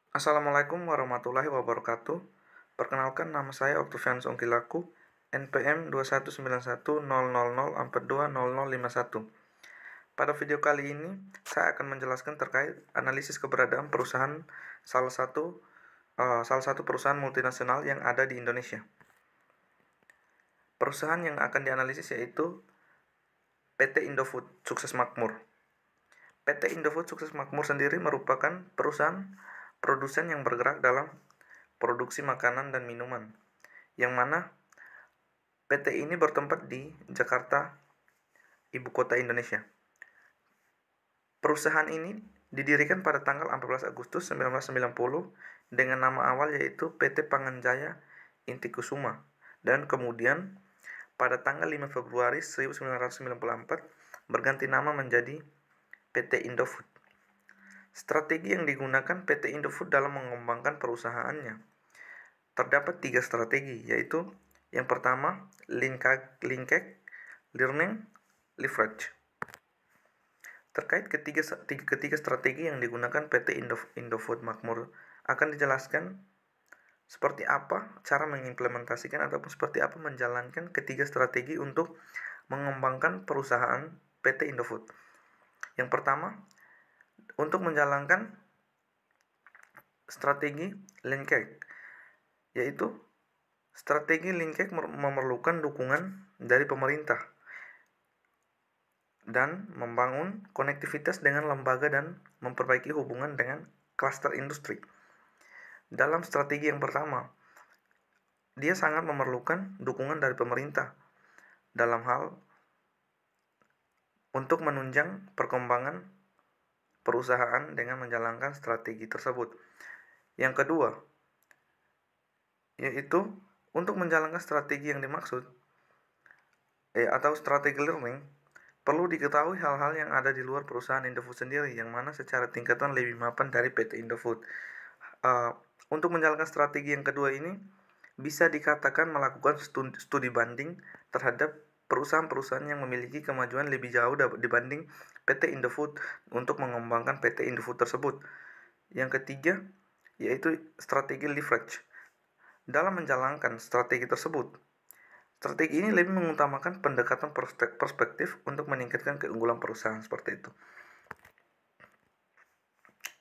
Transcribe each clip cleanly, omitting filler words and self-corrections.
Assalamualaikum warahmatullahi wabarakatuh. Perkenalkan, nama saya Oktavianus Ongkilaku, NPM 2191000420051. Pada video kali ini, saya akan menjelaskan terkait analisis keberadaan perusahaan salah satu perusahaan multinasional yang ada di Indonesia. Perusahaan yang akan dianalisis yaitu PT Indofood Sukses Makmur. PT Indofood Sukses Makmur sendiri merupakan perusahaan produsen yang bergerak dalam produksi makanan dan minuman, yang mana PT ini bertempat di Jakarta, ibu kota Indonesia. Perusahaan ini didirikan pada tanggal 14 Agustus 1990 dengan nama awal yaitu PT Panganjaya Inti Kusuma, dan kemudian pada tanggal 5 Februari 1994 berganti nama menjadi PT Indofood. Strategi yang digunakan PT Indofood dalam mengembangkan perusahaannya terdapat 3 strategi, yaitu yang pertama, linkage, learning, leverage. Terkait ketiga strategi yang digunakan PT Indofood Makmur akan dijelaskan seperti apa cara mengimplementasikan ataupun seperti apa menjalankan ketiga strategi untuk mengembangkan perusahaan PT Indofood. Yang pertama, untuk menjalankan strategi linkage, yaitu strategi linkage memerlukan dukungan dari pemerintah dan membangun konektivitas dengan lembaga dan memperbaiki hubungan dengan klaster industri. Dalam strategi yang pertama, dia sangat memerlukan dukungan dari pemerintah dalam hal untuk menunjang perkembangan perusahaan dengan menjalankan strategi tersebut. Yang kedua, yaitu untuk menjalankan strategi yang dimaksud atau strategi learning, perlu diketahui hal-hal yang ada di luar perusahaan Indofood sendiri, yang mana secara tingkatan lebih mapan dari PT Indofood. Untuk menjalankan strategi yang kedua ini, bisa dikatakan melakukan studi banding terhadap perusahaan-perusahaan yang memiliki kemajuan lebih jauh dibanding PT Indofood untuk mengembangkan PT Indofood tersebut. Yang ketiga, yaitu strategi leverage. Dalam menjalankan strategi tersebut, strategi ini lebih mengutamakan pendekatan perspektif untuk meningkatkan keunggulan perusahaan seperti itu.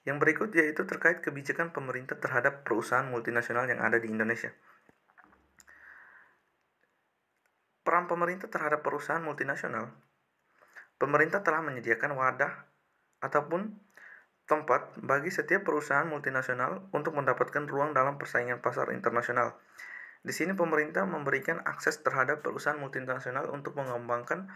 Yang berikut yaitu terkait kebijakan pemerintah terhadap perusahaan multinasional yang ada di Indonesia. Peran pemerintah terhadap perusahaan multinasional. Pemerintah telah menyediakan wadah ataupun tempat bagi setiap perusahaan multinasional untuk mendapatkan ruang dalam persaingan pasar internasional. Di sini pemerintah memberikan akses terhadap perusahaan multinasional untuk mengembangkan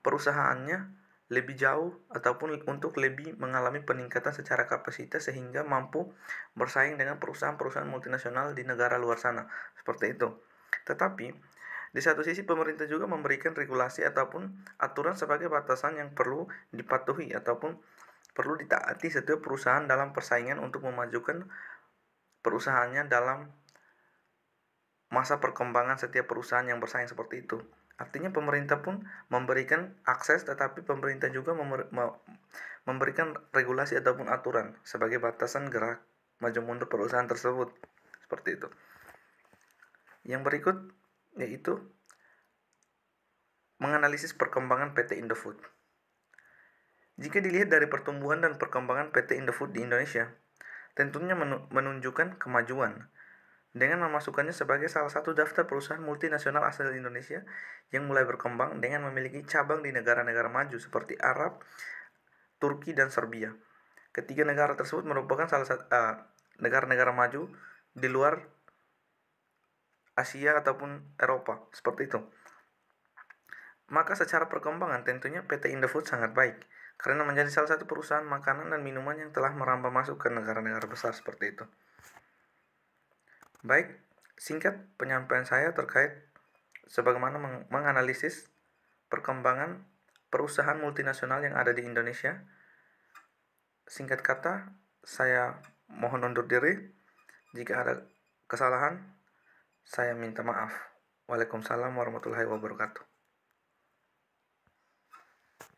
perusahaannya lebih jauh ataupun untuk lebih mengalami peningkatan secara kapasitas sehingga mampu bersaing dengan perusahaan-perusahaan multinasional di negara luar sana. Seperti itu. Tetapi di satu sisi pemerintah juga memberikan regulasi ataupun aturan sebagai batasan yang perlu dipatuhi ataupun perlu ditaati setiap perusahaan dalam persaingan untuk memajukan perusahaannya dalam masa perkembangan setiap perusahaan yang bersaing seperti itu. Artinya pemerintah pun memberikan akses, tetapi pemerintah juga memberikan regulasi ataupun aturan sebagai batasan gerak maju mundur perusahaan tersebut. Seperti itu. Yang berikut yaitu menganalisis perkembangan PT Indofood. Jika dilihat dari pertumbuhan dan perkembangan PT Indofood di Indonesia, tentunya menunjukkan kemajuan dengan memasukkannya sebagai salah satu daftar perusahaan multinasional asal Indonesia yang mulai berkembang dengan memiliki cabang di negara-negara maju seperti Arab, Turki, dan Serbia. Ketiga negara tersebut merupakan salah satu negara-negara maju di luar Asia ataupun Eropa, seperti itu. Maka secara perkembangan tentunya PT Indofood sangat baik karena menjadi salah satu perusahaan makanan dan minuman yang telah merambah masuk ke negara-negara besar seperti itu. Baik, singkat penyampaian saya terkait sebagaimana menganalisis perkembangan perusahaan multinasional yang ada di Indonesia. Singkat kata, saya mohon undur diri. Jika ada kesalahan, saya minta maaf. Waalaikumsalam warahmatullahi wabarakatuh.